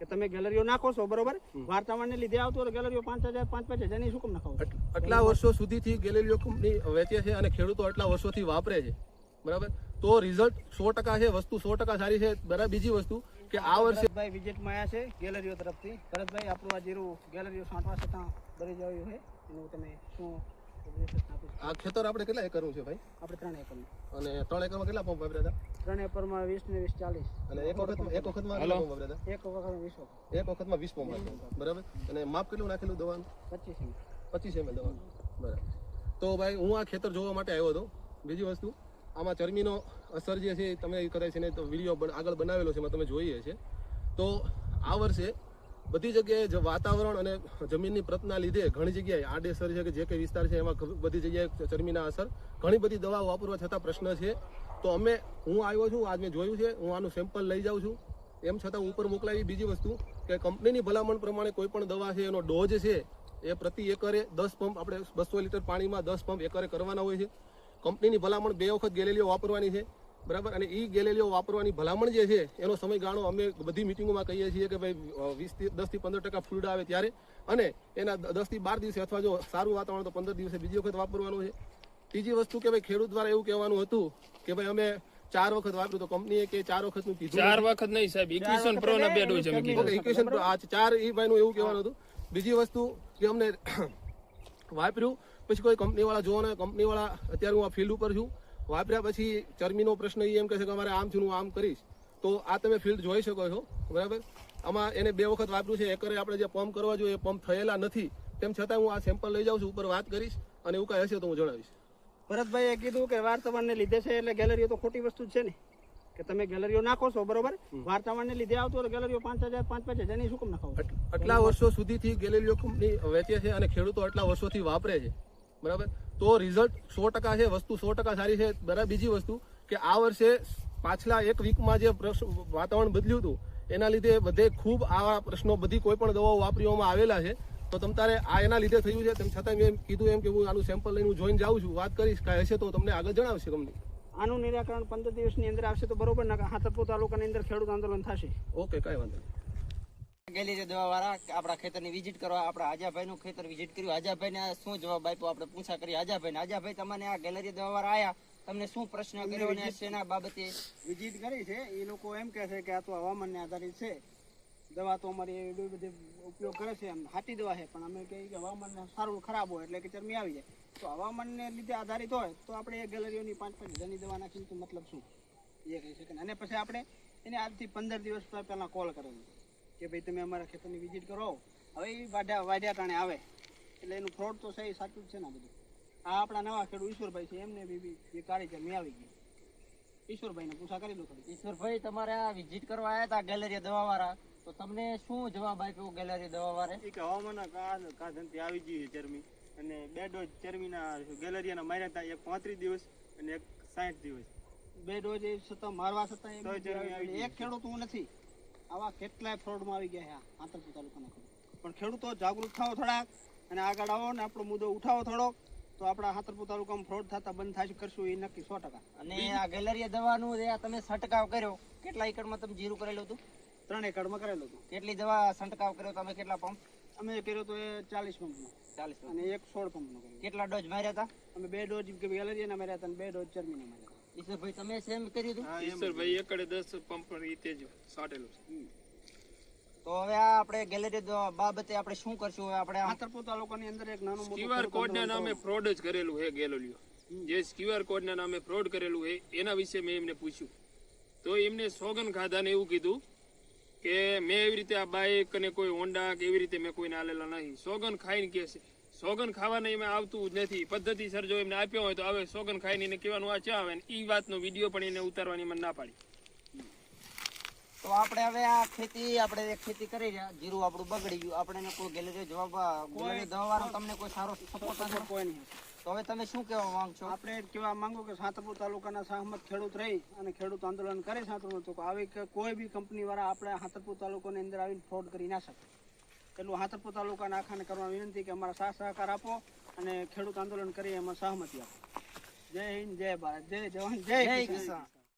કે તમે ગેલેરીઓ નાખો છો બરોબર, વાર્તાવરણને લીધે આવતું હોય ગેલેરીઓ 5,000 5,000 એની શું કેમ નખાવો? આટલા વર્ષો સુધીથી ગેલેરીઓ કંપની વેચે છે અને ખેડૂતો આટલા વર્ષોથી વાપરે છે, બરાબર. તો રિઝલ્ટ 100% છે, વસ્તુ 100% સારી છે, બરાબર. બીજી વસ્તુ કે આ વર્ષે ભરતભાઈ વિઝિટમાં આવ્યા છે ગેલેરીઓ તરફથી. ભરતભાઈ, આપણું આ જીરું ગેલેરીઓ છાંટવા છતાં ભરી જવાયું છે, એનું તમે શું આ ખેતર આપણે કેટલા એકરનું છે ભાઈ? આપણે 3 એકરનું. અને 3 એકરમાં કેટલા પંપ વાપર્યા હતા? 3 એકરમાં 20 ને 20 40. અને એક વખતમાં કેટલા પંપ વાપર્યા હતા? એક વખતમાં 20. એક વખતમાં 20 પંપ વાપર્યા, બરાબર. અને માપ કેટલું નાખેલું દવાનું? 25 ml દવાનું, બરાબર. તો ભાઈ હું આ ખેતર જોવા માટે આવ્યો હતો. બીજી વસ્તુ, આમાં ચરમીનો અસર જે છે તમે કદાચ છે ને તો વિડીયો આગળ બનાવેલો છે, એમાં તમે જોઈએ છે. તો આ વર્ષે બધી જગ્યાએ વાતાવરણ અને જમીનની પ્રતના લીધે ઘણી જગ્યાએ આડેસર છે કે જે કંઈ વિસ્તાર છે એમાં બધી જગ્યાએ ચરમીના અસર, ઘણી બધી દવાઓ વાપરવા છતાં પ્રશ્ન છે. તો હું આવ્યો છું, આજ મેં જોયું છે, હું આનું સેમ્પલ લઈ જાઉં છું. એમ છતાં ઉપર મોકલાવી. બીજી વસ્તુ કે કંપનીની ભલામણ પ્રમાણે કોઈ પણ દવા છે એનો ડોઝ છે એ પ્રતિ એકરે 10 પંપ, આપણે 200 લીટર પાણીમાં 10 પંપ એકરે કરવાના હોય છે. કંપનીની ભલામણ 2 વખત ગેલેરીઓ વાપરવાની છે, બરાબર. અને એ ગેલેરીઓ વાપરવાની ભલામણ જે છે એનો સમયગાળો અમે બધી મિટિંગોમાં કહીએ છીએ કે ભાઈ 10 થી 15% ફૂડ આવે ત્યારે, અને એના 10 થી 12 દિવસે અથવા જો સારું વાતાવરણ તો 15 દિવસે બીજી વખત વાપરવાનું છે. ત્રીજી વસ્તુ કે ભાઈ ખેડૂત દ્વારા એવું કહેવાનું હતું કે ભાઈ અમે 4 વખત વાપર્યું, તો કંપનીએ કે 4 વખતનું કીધું. 4 વખત નહીં સાહેબ, ઇક્વેશન પ્રો ના 2 ડોઝ અમે કીધું. ઇક્વેશન પ્રો આ 4 એ ભાઈનું એવું કહેવાનું હતું. બીજી વસ્તુ કે અમને વાપર્યું પછી કોઈ કંપની વાળા જોવો ને, કંપની વાળા અત્યારે હું આ ફિલ્ડ ઉપર છું, વાપર્યા પછી ચરમીનો પ્રશ્ન એમ કહે છે કે અમારે આમ છું, હું આમ કરીશ. તો આ તમે ફિલ્ડ જોઈ શકો છો, બરાબર. આમાં એને 2 વખત વાપર્યું છે, એકરે આપણે જે પંપ કરવા જોઈએ એ પંપ થયેલા નથી. તેમ છતાં હું આ સેમ્પલ લઈ જાઉં છું, ઉપર વાત કરીશ અને એવું કાંઈ હશે તો હું જણાવીશ. ભરતભાઈએ કીધું કે વાર્તાવરણને લીધે છે એટલે ગેલેરીઓ તો ખોટી વસ્તુ જ છે ને, કે તમે ગેલેરીઓ નાખો છો બરોબર, વાર્તાવરણને લીધે આવતું હોય ગેલેરીઓ 5,000 5,000 એની શું કેમ નખાવો? આટલા વર્ષો સુધીથી ગેલેરીઓ કંપની વેચે છે અને ખેડૂતો આટલા વર્ષોથી વાપરે છે, બરાબર. તો રિઝલ્ટ 100% છે, વસ્તુ 100% સારી છે, બરાબર. બીજી વસ્તુ કે આ વર્ષે પાછલા 1 વીકમાં જે વાતાવરણ બદલ્યું હતું એના લીધે બધે ખૂબ આવા પ્રશ્નો, બધી કોઈ પણ દવાઓ વાપરવામાં આવેલા છે. તો તમારે આ એના લીધે થયું છે. તેમ છતાં મેં કીધું એમ કે હું આનું સેમ્પલ લઈને જોઈને જાઉં છું, વાત કરીશ, કાંઈ હશે તો તમને આગળ જણાવશે કંપની. આનું નિરાકરણ 15 દિવસની અંદર આવશે તો બરોબર, ના હાથરપુર તાલુકાની અંદર ખેડૂત આંદોલન થશે. ઓકે, કાંઈ વાંધો નહીં. ગેલેરી દવા વાળા આપણા ખેતરની વિઝિટ કરવા આપણા આજાભાઈ નું ખેતર વિઝિટ કર્યું. આજાભાઈ ને શું જવાબ આપ્યો આપણે પૂછા કરી આજાભાઈ તમને આ ગેલેરી દવા વાળા આયા, તમને શું પ્રશ્ન કર્યો અને શેના બાબતે વિઝિટ કરી છે? એ લોકો એમ કહે છે કે આ તો હવામાનને આધારિત છે, દવા તો અમારી એવી બધી ઉપયોગ કરે છે, એમ હાટી દવા છે, પણ અમે કહીએ કે હવામાન સારું ખરાબ હોય એટલે કે ચરમી આવી જાય. તો હવામાનને લીધે આધારિત હોય તો આપણે એ ગેલેરીઓની 5,000 દવા નાખીને તો મતલબ શું, એ કહી શકે. અને પછી આપણે એને આજથી 15 દિવસ પહેલા કોલ કરેલો કે ભાઈ તમે અમારા ખેતરની વિઝિટ કરો. હવે એ વાઢ્યા ટાણે આવે એટલે એનું ફ્રોડ તો સહી સાચું જ છે ને બધું. આ આપણા નવા ખેડૂત ઈશ્વરભાઈ છે, એમને બી એ કાળી ચરમી આવી ગઈ. ઈશ્વરભાઈને પૂછા કરી લો થોડી. ઈશ્વરભાઈ તમારે આ વિઝિટ કરવા આવ્યા હતા ગેલેરી દવા વાળા, તો તમને શું જવાબ આપ્યો ગેલેરી દવા વાળા? એક હવામાનના કારણથી આવી ગઈ છે ચરમી, અને 2 ડોઝ ચરમીના ગેલેરિયાના માર્યા હતા, એક 35 દિવસ અને એક 60 દિવસ. 2 ડોઝ એ છતાં મારવા છતાં એક ખેડૂત હું નથી, આવા કેટલાય ફ્રોડમાં આવી ગયા છે આંતરપુર તાલુકાના ખેડૂત. પણ ખેડૂતો જાગૃત થાઓ થોડાક અને આગળ આવો ને આપણો મુદ્દો ઉઠાવો થોડોક, તો આપણા હાથરપુર તાલુકામાં ફ્રોડ થતા બંધ થશે, કરશું એ નક્કી 100%. અને આ ગેલેરિયા દવાનું તમે છંટકાવ કર્યો, કેટલા એકરમાં તમે જીરું કરેલું હતું? 3 એકરમાં કરેલું હતું. કેટલી દવા છંટકાવ કર્યો તમે? કેટલા પંપ? અમે કર્યો તો એ 40 પંપનો, 40 અને એક 16 પંપનો કર્યો. કેટલા ડોઝ માર્યા હતા? અમે 2 ડોઝ ગેલેરીયાના માર્યા હતા અને 2 ડોઝ ચરમીના માર્યા હતા. ઈશ્વરભાઈ તમે સેમ કર્યું હતું? ઈશ્વરભાઈ એકડે 10 પંપ પર રીતે જ સાટેલું છે. તો હવે આ આપણે ગેલેરી બાબતે આપણે શું કરશું? હવે આપણે હાથરપુર તાલુકાની અંદર એક નાનું મોટું QR કોડ ના નામે ફ્રોડ જ કરેલું છે ગેલેરીઓ. જે QR કોડ ના નામે ફ્રોડ કરેલું છે એના વિશે મેં એમને પૂછ્યું, તો એમને સોગન ખાધા ને એવું કીધું કે મેં એવી રીતે આ બાઇક અને કોઈ હોન્ડા કે એવી રીતે મેં કોઈને આલેલા નહીં. સોગન ખાઈને કે છે, સોગન ખાવાને એમાં આવતું જ નથી. પદ્ધતિસર જો એમને આપ્યો હોય તો આવે, સોગન ખાઈને એને કહેવાનું આ ચા આવે ને એ વાતનો વિડીયો પણ એને ઉતારવાની મને ના પાડી. તો આપણે હવે આ ખેતી કરી રહ્યા, જીરું આપણું બગડી ગયું, આપણે કોઈ ગેલેરી ગેલેરી દવાવાળો તમને કોઈ સારો સપોર્ટ નથી? કોઈ નહીં. તો હવે તમે શું કહેવા માંગશો? આપણે કહેવા માંગો કે સાંતરપુર તાલુકાના સહમત ખેડૂત રહી અને ખેડૂત આંદોલન કરે સાંતરપુર, તો આવી કોઈ બી કંપની વાળા આપણે સાંતરપુર તાલુકાની અંદર આવીને ફ્રોડ કરી ના શકે. એટલું સાંતરપુર તાલુકાના આખાને કરવા વિનંતી કે અમારા સાથ સહકાર આપો અને ખેડૂત આંદોલન કરી એમાં સહમતી આપો. જય હિન્દ, જય ભારત, જય જવાન, જય કિસાન.